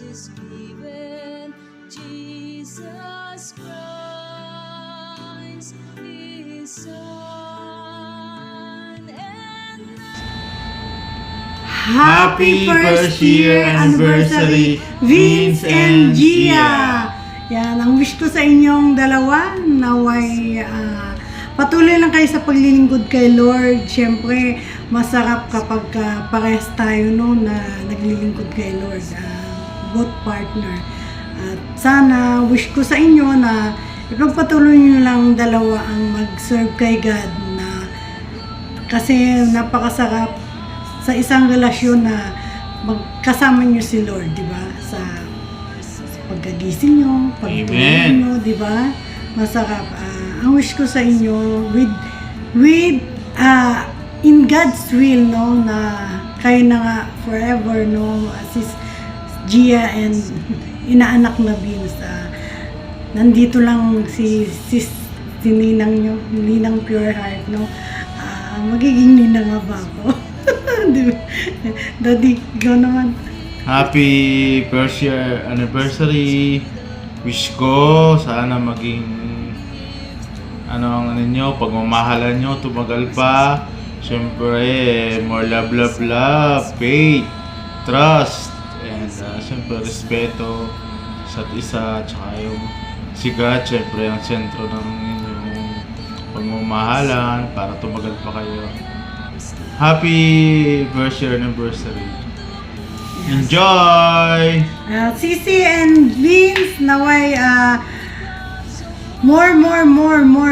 is given. Jesus Christ, His Son, and Happy first year anniversary, Vince and Gia! Yan, ang wish ko sa inyong dalawa, naway patuloy lang kayo sa paglilingkod kay Lord. Siyempre, masarap kapag parehas tayo na naglilingkod kay Lord, both partner. At sana, wish ko sa inyo na ipagpatuloy nyo lang dalawa ang mag-serve kay God na kasi napakasarap sa isang relasyon na magkasama nyo si Lord, di ba? Sa pagkagising nyo, pagtulog nyo, di ba? Masarap. Ang wish ko sa inyo, with in God's will, no, na kayo na nga forever, no, Sis Gia and inaanak na Vince. Nandito lang si Ninang nyo, Ninang Pure Heart, no. Magiging ninang nga ba ako? Daddy, ikaw naman. Happy first year anniversary. Wish ko sana maging ang ninyo, pagmamahalan nyo, tumagal pa. Siyempre, more love, faith, trust, and siyempre, respeto sa isa, tsaka yung si God, siyempre, ang sentro ng inyong pagmamahalan para tumagal pa kayo. Happy first year anniversary. Enjoy! Sisi and Vince, naway more,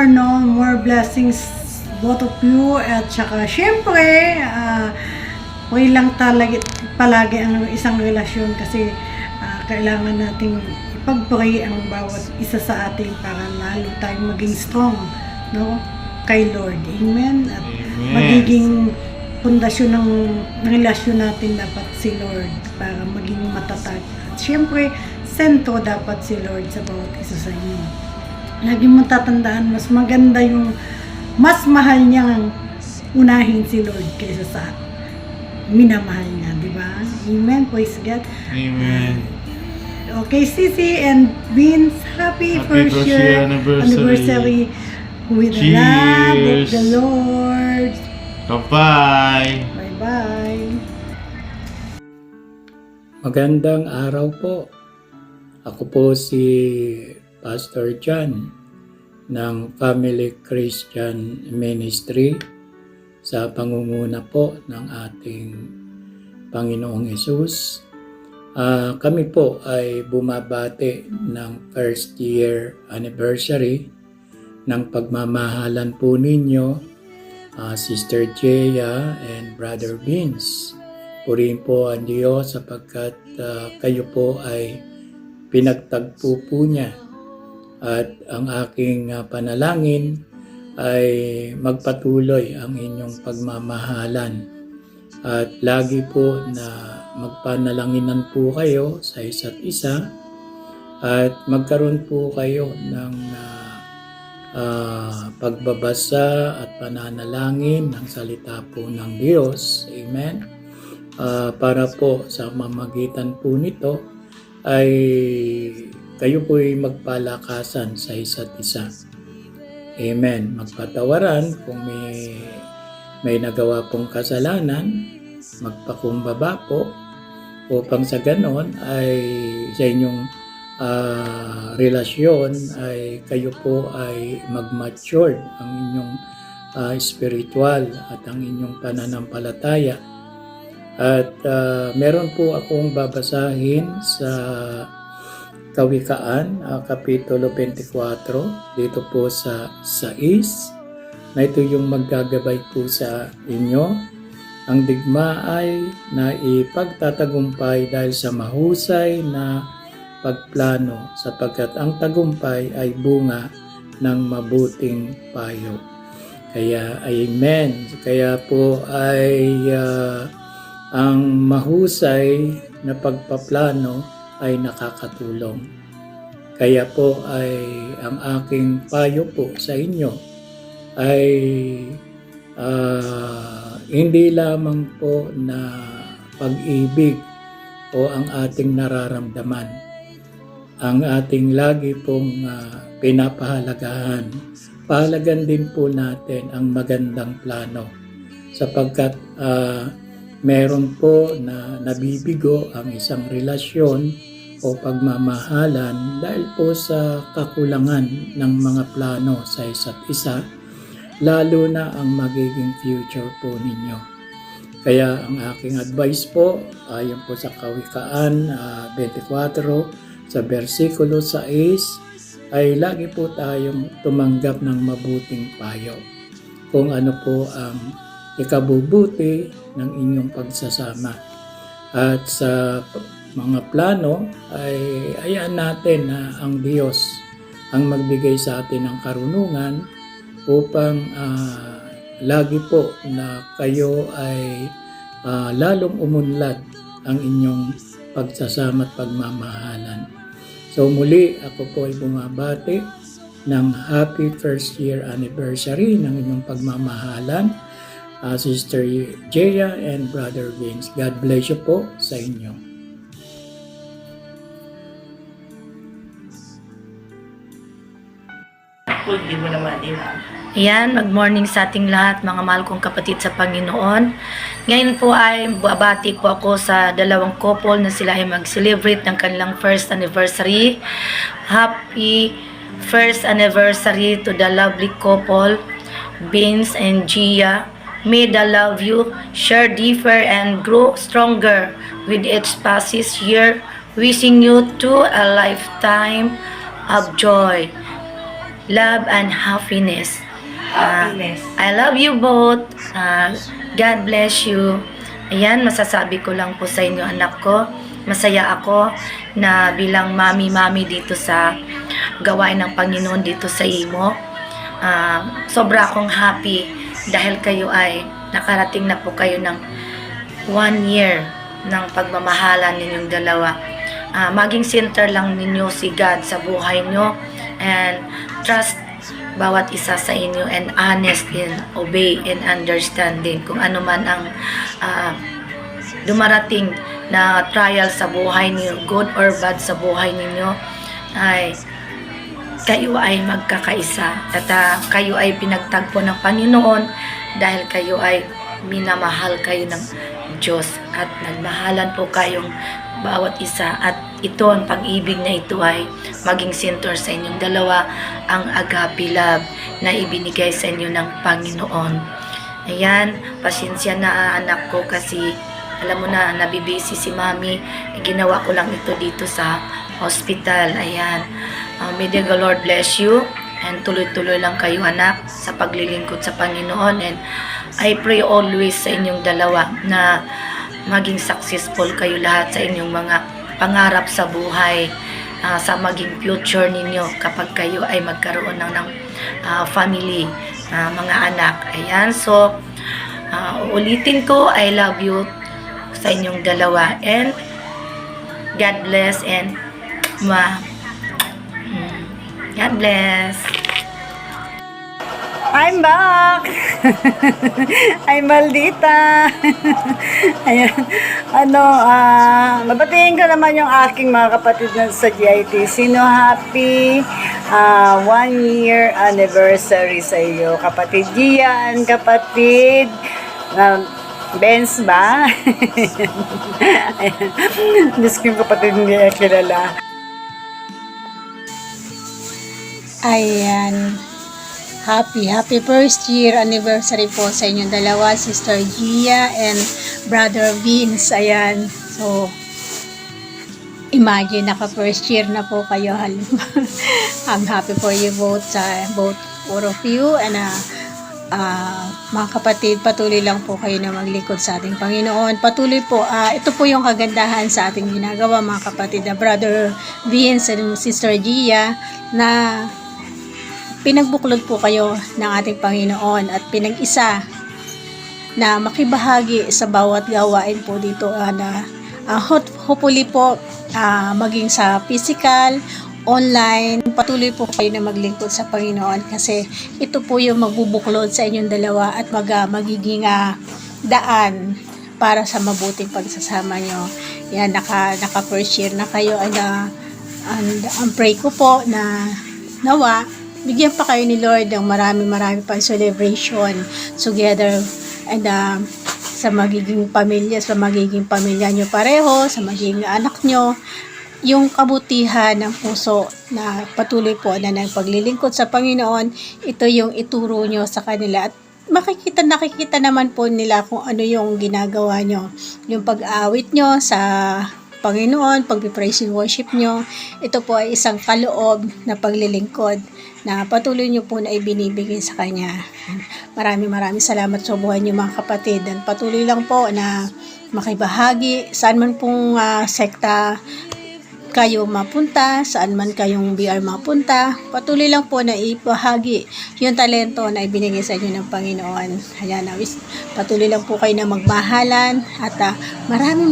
no? More blessings both of you. At saka, syempre, way lang palagi ang isang relasyon kasi kailangan nating ipag-pray ang bawat isa sa atin para lalo tayong maging strong, no? Kay Lord. Amen? At magiging pundasyon ng relasyon natin dapat si Lord para maging matatag. At syempre, sentro dapat si Lord sa bawat isa sa inyo. Lagi mong tatandaan, mas maganda yung mas mahal niyang unahin si Lord kaysa sa minamahal niya, di ba? Amen. Praise God. Amen. Okay, Sisi and Vince, happy first year anniversary with the love of the Lord. Bye-bye! Bye-bye! Magandang araw po. Ako po si Pastor John ng Family Christian Ministry sa pangunguna po ng ating Panginoong Hesus. Kami po ay bumabati ng first year anniversary ng pagmamahalan po ninyo, Sister Gia and Brother Vince. Purihin po ang Diyos sapagkat kayo po ay pinagtagpo po niya. At ang aking panalangin ay magpatuloy ang inyong pagmamahalan. At lagi po na magpanalanginan po kayo sa isa't isa at magkaroon po kayo ng pagbabasa at pananalangin ng salita po ng Diyos. Amen. Para po sa mamagitan po nito ay kayo po ay magpalakasan sa isa't isa. Amen. Magpatawaran kung may nagawa pong kasalanan, magpakumbaba po upang sa ganon ay sa inyong relasyon ay kayo po ay mag-mature ang inyong spiritual at ang inyong pananampalataya. At meron po akong babasahin sa Kawikaan, Kapitulo 24, dito po sa 6, na ito yung maggagabay po sa inyo. Ang digma ay naipagtatagumpay dahil sa mahusay na pagplano sapagkat ang tagumpay ay bunga ng mabuting payo. Kaya amen. Kaya po ay ang mahusay na pagpaplano ay nakakatulong. Kaya po ay ang aking payo po sa inyo ay hindi lamang po na pag-ibig o ang ating nararamdaman. Ang ating lagi pong pinapahalagahan. Pahalagan din po natin ang magandang plano sapagkat meron po na nabibigo ang isang relasyon o pagmamahalan dahil po sa kakulangan ng mga plano sa isa't isa, lalo na ang magiging future po ninyo. Kaya ang aking advice po, ayon po sa Kawikaan 24 sa versikulo 6, ay lagi po tayong tumanggap ng mabuting payo kung ano po ang ikabubuti ng inyong pagsasama. At sa mga plano ay hayaan natin na ang Diyos ang magbigay sa atin ng karunungan upang lagi po na kayo ay lalong umunlad ang inyong pagsasama at pagmamahalan. So muli ako po ay bumabati ng happy first year anniversary ng inyong pagmamahalan, Sister Jaya and Brother Vince. God bless you po sa inyo. Ayan, mag-morning sa ating lahat, mga mahal kong kapatid sa Panginoon. Ngayon po ay babati po ako sa dalawang couple na sila ay mag-celebrate ng kanilang first anniversary. Happy first anniversary to the lovely couple, Vince and Gia. May the love you share deeper and grow stronger with each passes year. Wishing you to a lifetime of joy, love, and happiness. I love you both. God bless you. Ayan, masasabi ko lang po sa inyo, anak ko. Masaya ako na bilang mami-mami dito sa gawain ng Panginoon dito sa imo. Sobra akong happy dahil kayo ay nakarating na po kayo ng 1 year ng pagmamahalan ninyong dalawa. Maging center lang ninyo si God sa buhay nyo and trust bawat isa sa inyo and honest in obey and understanding kung ano man ang dumarating na trial sa buhay niyo, good or bad sa buhay ninyo, ay kayo ay magkakaisa at kayo ay pinagtagpo ng Panginoon dahil kayo ay minamahal kayo ng Diyos at nagmahalan po kayong bawat isa at ito ang pag-ibig na ito ay maging center sa inyong dalawa, ang agape love na ibinigay sa inyo ng Panginoon. Ayan, pasensya na anak ko kasi alam mo na nabibisi si mami, ginawa ko lang ito dito sa hospital. Ayan, may the Lord bless you and tuloy-tuloy lang kayo anak sa paglilingkod sa Panginoon, and I pray always sa inyong dalawa na maging successful kayo lahat sa inyong mga pangarap sa buhay, sa maging future ninyo kapag kayo ay magkaroon ng family, mga anak. Ayan, so ulitin ko, I love you sa inyong dalawa and God bless and God bless. I'm back! I'm Maldita! Ayan. Mabatiin ko naman yung aking mga kapatid na sa GIT. Sino happy 1 year anniversary sa iyo. Kapatid Gian, kapatid Benz ba? Ayan. Diyos ko yung kapatid hindi kilala. Ayan. Happy first year anniversary po sa inyong dalawa, Sister Gia and Brother Vince. Ayan. So, imagine, naka first year na po kayo. I'm happy for you both, both of you. And mga kapatid, patuloy lang po kayo na maglingkod sa ating Panginoon. Patuloy po, ito po yung kagandahan sa ating ginagawa, mga kapatid, na Brother Vince and Sister Gia, na pinagbuklod po kayo ng ating Panginoon at pinag-isa na makibahagi sa bawat gawain po dito na hopefully po maging sa physical, online, patuloy po kayo na maglingkod sa Panginoon kasi ito po yung magbubuklod sa inyong dalawa at magiging daan para sa mabuting pagsasama nyo. yan, naka first year na kayo, and ang pray ko po na nawa, bigyan pa kayo ni Lord ng marami pang celebration together, and sa magiging pamilya nyo pareho, sa magiging anak nyo, yung kabutihan ng puso na patuloy po na nagpaglilingkod sa Panginoon, ito yung ituro nyo sa kanila. At nakikita naman po nila kung ano yung ginagawa nyo. Yung pag-awit nyo sa Panginoon, pag-praise and worship nyo, ito po ay isang kaloob na paglilingkod na patuloy nyo po na ibinibigay sa Kanya. Maraming salamat sa buhay nyo mga kapatid. Dan patuloy lang po na makibahagi saan man pong sekta kayo mapunta, saan man kayong BR mapunta, patuloy lang po na ibahagi yung talento na ibinigay sa inyo ng Panginoon. Ayan, patuloy lang po kayo na magmahalan at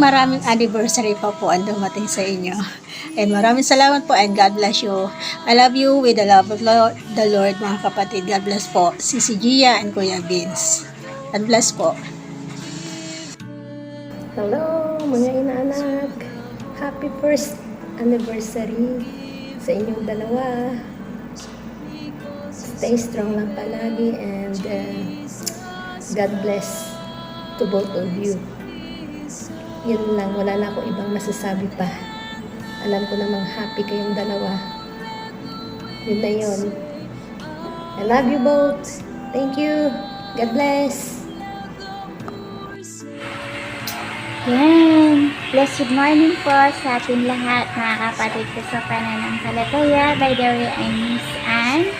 maraming anniversary pa po ang dumating sa inyo. And maraming salamat po and God bless you. I love you with the love of the Lord mga kapatid. God bless po. Sisi Gia and Kuya Vince. God bless po. Hello mga inaanak. Happy first anniversary sa inyong dalawa. Stay strong lang palagi and God bless to both of you. Yun lang, wala na ako ibang masasabi pa. Alam ko namang happy kayong dalawa. Yun na yun. I love you both. Thank you. God bless. Yan. Blessed morning po sa ating lahat, mga kapatid ko sa pananampalataya. By the way, I'm Miss Anne.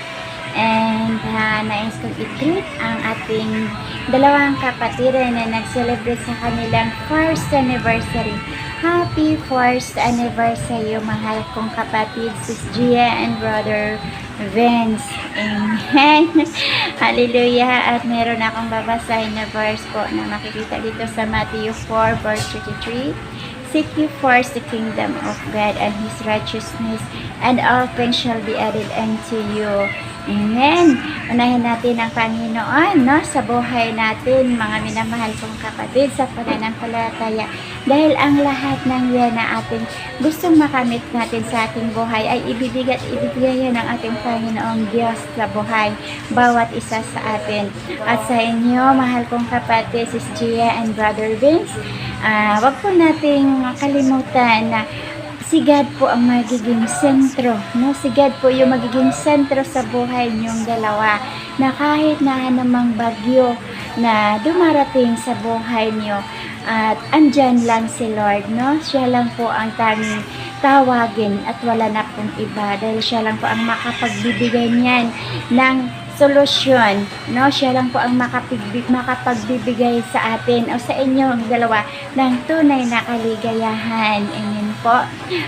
And nais kong i-greet ang ating dalawang kapatid na nag-celebrate sa kanilang first anniversary. Happy first anniversary, mahal kong kapatid, Sis Gia and Brother Vince. Amen. Hallelujah. At meron akong babasahin na verse po na makikita dito sa Matthew 4 verse 33. Seek ye first the kingdom of God and His righteousness, and all things shall be added unto you. Amen. Unahin natin ang Panginoon, no, sa buhay natin, mga minamahal kong kapatid, sa pananampalataya. Dahil ang lahat ng yan na ating gustong makamit natin sa ating buhay ay ibibigay yan ng ating Panginoong Diyos sa buhay, bawat isa sa atin. At sa inyo, mahal kong kapatid, Sis Gia and Brother Vince, wag po nating kalimutan na si God po ang magiging sentro, no? Si God po yung magiging sentro sa buhay niyong dalawa, na kahit na namang bagyo na dumarating sa buhay niyo, at andyan lang si Lord, no? Siya lang po ang tanging tawagin at wala na pong iba, dahil siya lang po ang makapagbibigay niyan ng solusyon, no? Siya lang po ang makapagbibigay sa atin o sa inyong dalawa ng tunay na kaligayahan. Amen po.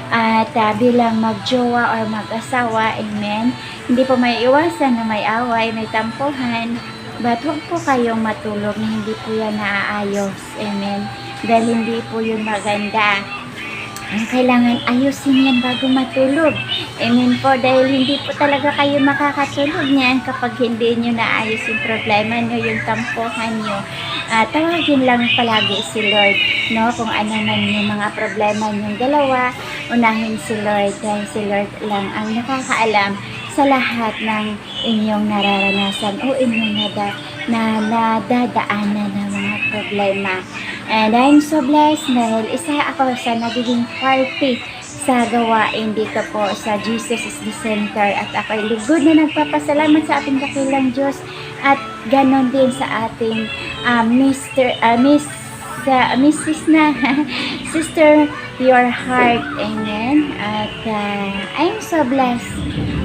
At bilang magjowa or mag-asawa, amen, hindi po may iwasan na may away, may tampuhan, but huwag po kayong matulog na hindi po yan naaayos. Amen. Dahil hindi po yun maganda. Ang kailangan ayusin yan bago matulog. Amen po, dahil hindi po talaga kayo makakatulog niyan kapag hindi nyo naayos yung problema nyo, yung tampuhan nyo. Tawagin lang palagi si Lord, no? Kung ano man yung mga problema nyong dalawa, unahin si Lord, dahil si Lord lang ang nakakaalam sa lahat ng inyong nararanasan o inyong nadadaanan ng mga problema. And I'm so blessed dahil isa ako sa nagiging party sa gawain dito po sa Jesus is the Center, at ako'y lugod na nagpapasalamat sa ating dakilang Diyos, at ganon din sa ating Mrs. na Sister Your Heart. Amen. At I'm so blessed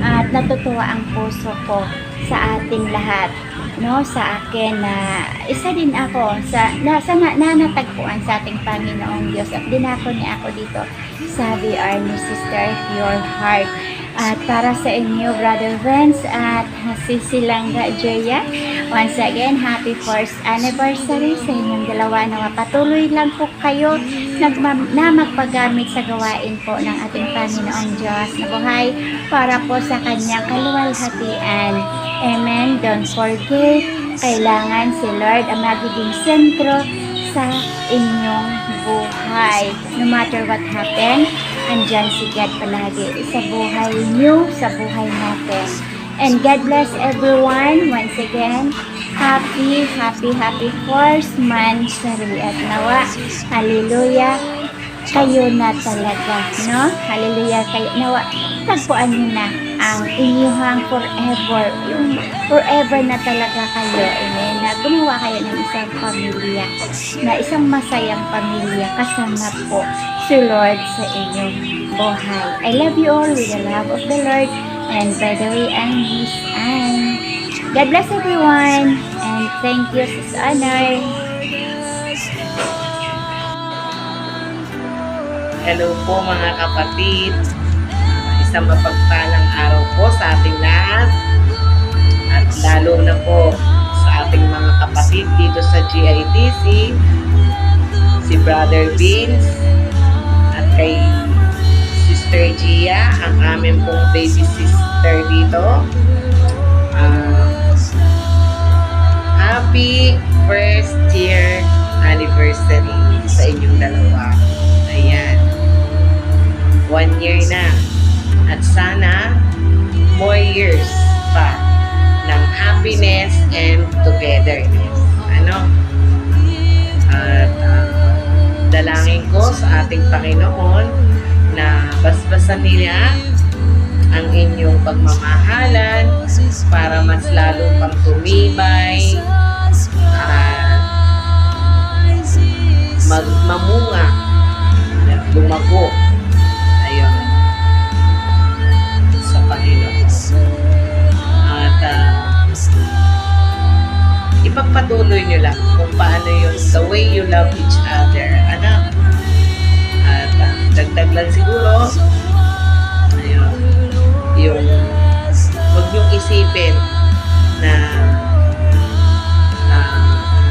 at natutuwa ang puso ko sa ating lahat, no, sa akin na isa din ako sa nanatagpuan sa ating Panginoong Diyos, at dinako niya ako dito sa VR ni Sister Your Heart. At para sa inyo, Brother Vince at si Silangga Joya, once again, happy first anniversary sa inyong dalawa, na patuloy lang po kayo na magpagamit sa gawain po ng ating Panginoong Diyos na buhay para po sa kanyang kaluwalhatian. Amen. Don't forget, kailangan si Lord ang magiging sentro sa inyong buhay. No matter what happen, andyan si God palagi sa buhay niyo, sa buhay natin. And God bless everyone once again. Happy 4th monthsary at nawa. Hallelujah. Kayo na talaga, no? Hallelujah kayo. Nawa, tagpuan niyo na ang inyong forever. Yung forever na talaga kayo. Amen. Na gumawa kayo ng isang pamilya. Na isang masayang pamilya. Kasama po si Lord sa inyong buhay. I love you all with the love of the Lord. And by the way, I'm Miss Anne. God bless everyone. And thank you, Sis Honor. Hello po mga kapatid. Isang mapagpalang araw po sa ating lahat. At lalo na po sa ating mga kapatid dito sa GITC. Si Brother Vince at kay Sister Gia, ang aming pong baby sister dito. Happy 1st year anniversary sa inyong dalawa. Ayan. 1 year na. At sana more years pa ng happiness and togetherness. Ano? At dalangin ko sa ating Panginoon na basbasan nila ang inyong pagmamahalan para mas lalo pang tumibay at mamunga at lumago. Ayun. Sa Panginoon. At ipagpatuloy nyo lang kung paano yung the way you love each other. Anak. At dagdag lang siguro, ayun, yung huwag nyong isipin na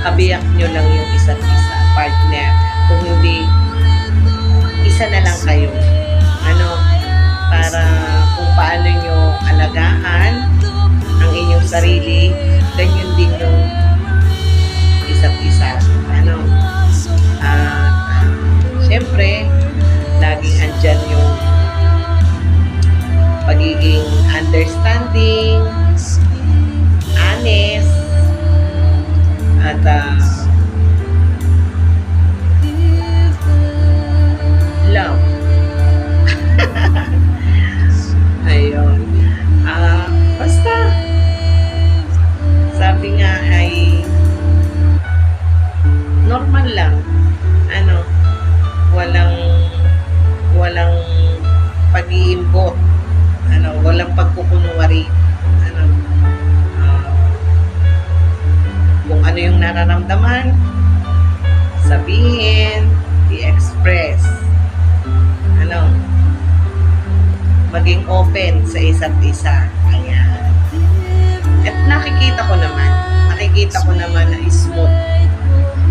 kabiyak nyo lang yung isa't isa, partner. Kung hindi, isa na lang kayo. Ano, para kung paano nyo alagaan ang inyong sarili, ganyan din yung isa't isa. Ano, syempre, laging andyan yung pagiging understanding, honest, at love. Ayun. Basta, sabi nga ay normal lang. Ano, walang pag-iimbot. Ano, walang pagkukunwari. Ano, kung ano yung nararamdaman, sabihin, i-express. Ano, maging open sa isa't isa. Ayan. At nakikita ko naman na smooth.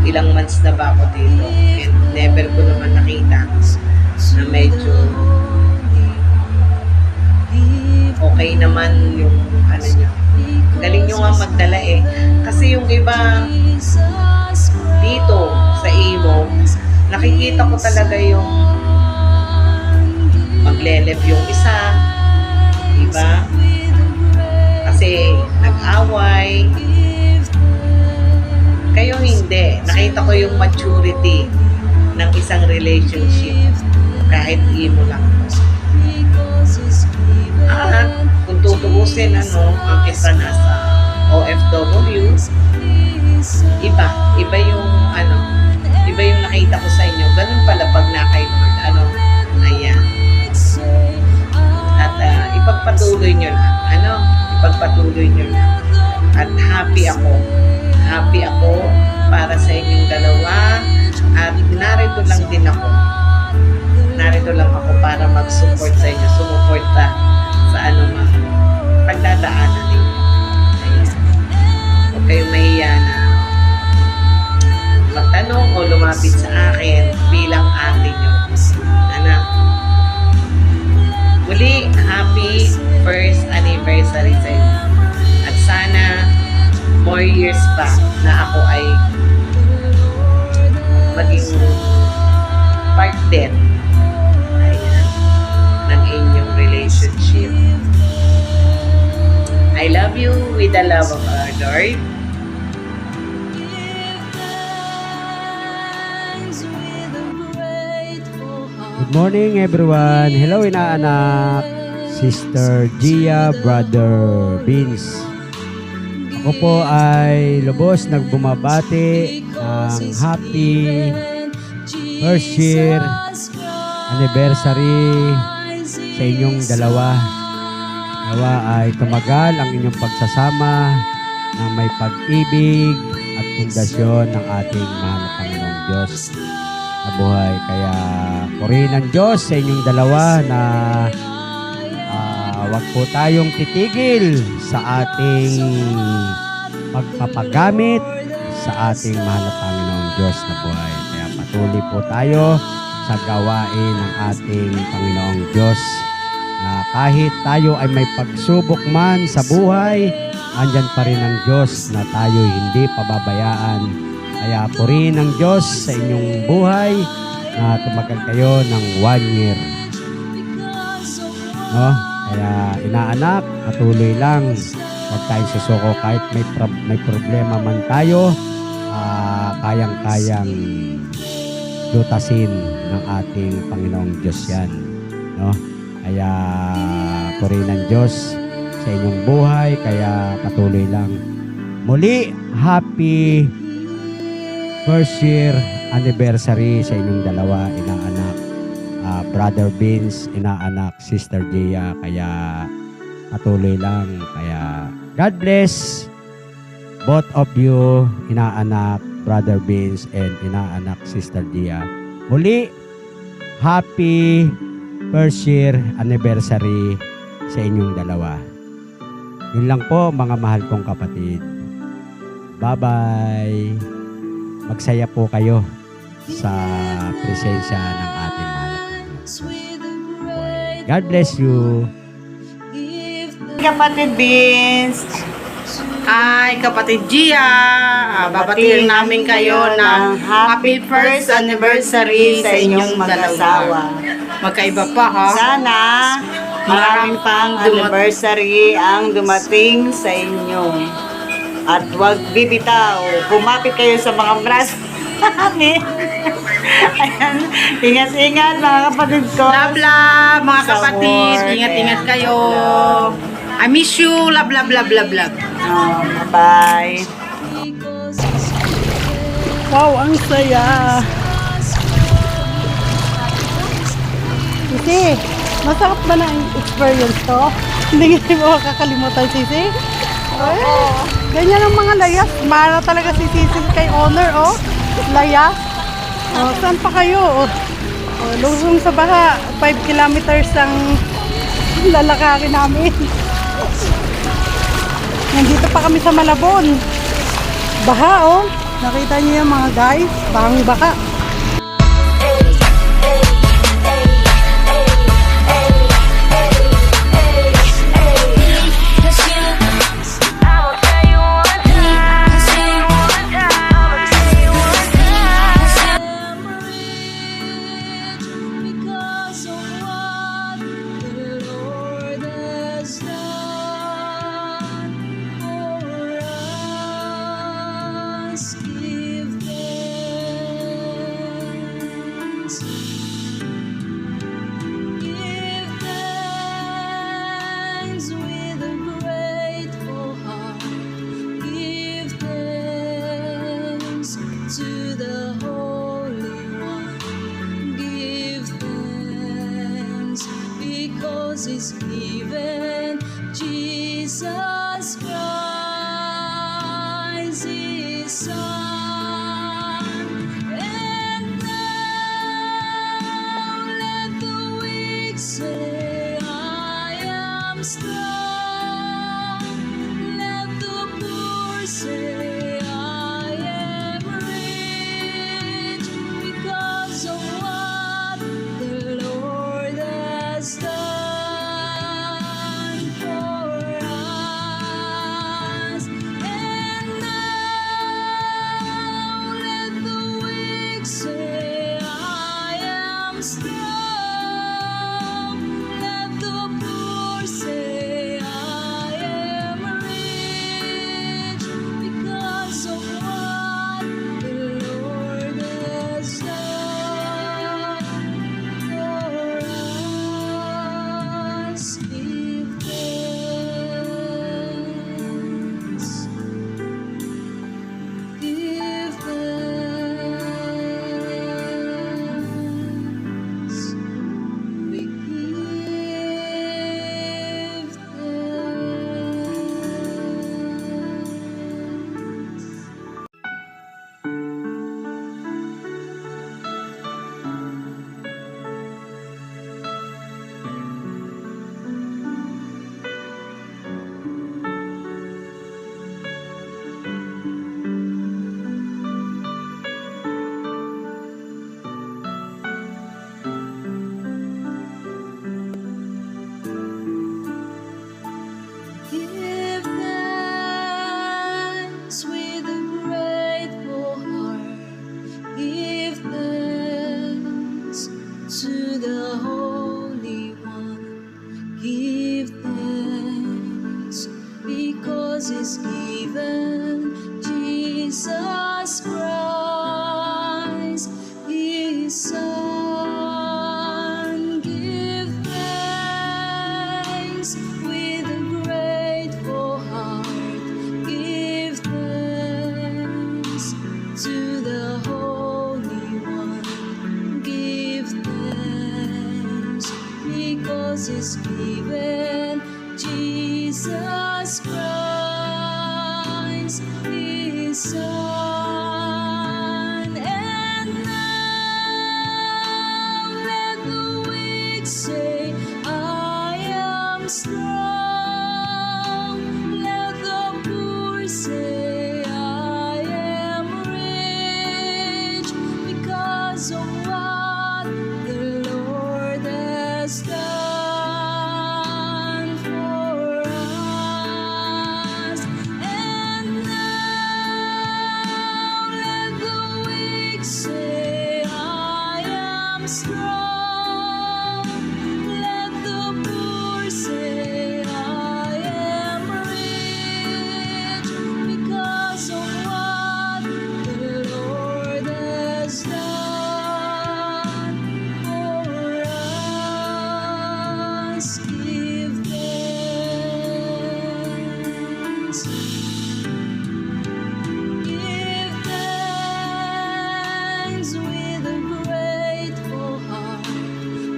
Ilang months na ba ako dito? And never ko naman nakita na medyo okay naman yung ano nyo. Galing nyo nga magdala eh. Kasi yung iba dito sa Imo, nakikita ko talaga yung maglelep yung isa. Diba? Kasi nag-away. Kayo hindi. Nakita ko yung maturity ng isang relationship. Kahit Imo lang. At kung tutuusin ang isa nasa OFW, iba yung nakita ko sa inyo. Ganun pala pag na kay Lord. Ayan. At ipagpatuloy nyo lang. Ipagpatuloy nyo lang. At happy ako para sa inyong dalawa. At narito lang ako para mag-support sa inyo. Sumuporta sa anumang pagdadaanan ninyo. Ayan. Huwag kayong mahiya na magtanong o lumapit sa akin bilang ate nyo. Anak. Muli, happy 1st anniversary sa inyo. At sana more years pa na ako ay maging part din ayan, ng inyong relationship. I love you with the love of our Lord. Good morning everyone. Hello inaanak, Sister Gia, Brother Vince. Ako po ay lubos nagbumabati ng happy first year anniversary sa inyong dalawa. Nawa ay tumagal ang inyong pagsasama ng may pag-ibig at pundasyon ng ating mahal na Panginoong Diyos na buhay. Kaya purihin ng Diyos sa inyong dalawa na wag po tayong titigil sa ating pagpapagamit sa ating mahal na Panginoong Diyos na buhay. Kaya patuloy po tayo sa gawain ng ating Panginoong Diyos na kahit tayo ay may pagsubok man sa buhay, andyan pa rin ang Diyos na tayo hindi pababayaan. Kaya purihin ng Diyos sa inyong buhay na tumagal kayo ng 1 year. No? Kaya inaanak, patuloy lang. Huwag tayong susuko kahit may problema man tayo, kayang-kayang lutasin ng ating Panginoong Diyos yan. No? Kaya purihin ng Diyos sa inyong buhay, kaya patuloy lang. Muli, happy first year anniversary sa inyong dalawa, inaanak. Brother Vince, inaanak, Sister Gia. Kaya patuloy lang. Kaya God bless both of you, inaanak, Brother Vince, and inaanak, Sister Gia. Muli, happy first year anniversary sa inyong dalawa. Yun lang po mga mahal kong kapatid. Bye-bye. Magsaya po kayo sa presensya ng ating mahal na Panginoon. God bless you. Kapatid Vince, ay kapatid Gia, babatiin namin kayo ng happy first anniversary sa inyong mag-asawa. Magkaiba pa ha? Sana maraming pang anniversary ang dumating sa inyo. At huwag bibitaw, kumapit kayo sa mga braso namin. Ayan, ingat-ingat mga kapatid ko. Love, love, mga kapatid. Ingat-ingat kayo. I miss you. Love, love, love, love, love. Oh, bye-bye. Wow, ang saya. Sisi, masarap ba na ang experience to? Hindi mo makakalimutan, Sisi? Ay, ganyan ang mga layas. Mara talaga si Sisi kay Honor, oh. Layas. Oh, saan pa kayo? Oh, lusong sa baha. 5 kilometers ang lalakarin namin. Nandito pa kami sa Malabon. Baha, oh. Nakita niyo yung mga guys. Bahang baka. Is given Jesus Christ His Son, and now let the weak say I am strong, let the poor say I am rich because of what the Lord has done. Jesus Christ, His Son. Give thanks with a grateful heart. Give thanks to the Holy One. Give thanks because He's given Jesus Christ, His Son. And now let the weak say, I am strong. Let the poor say, I am rich because of what the Lord has done for us. And now let the weak say, I am strong. Let the poor say, I am rich because of what the Lord has done for us. Give thanks. Give thanks with a grateful heart.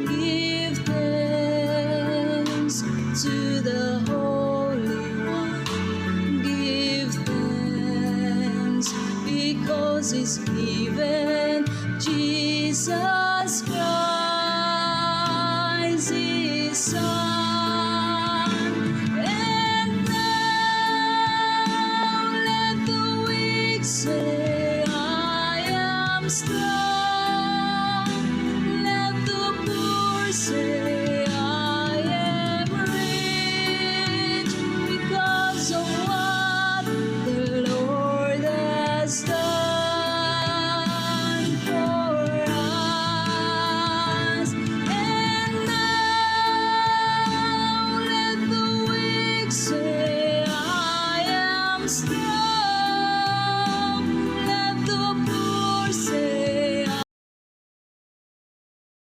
Give thanks to the Holy One. Give thanks because He's given Jesus Christ, His Son. And now let the weak say,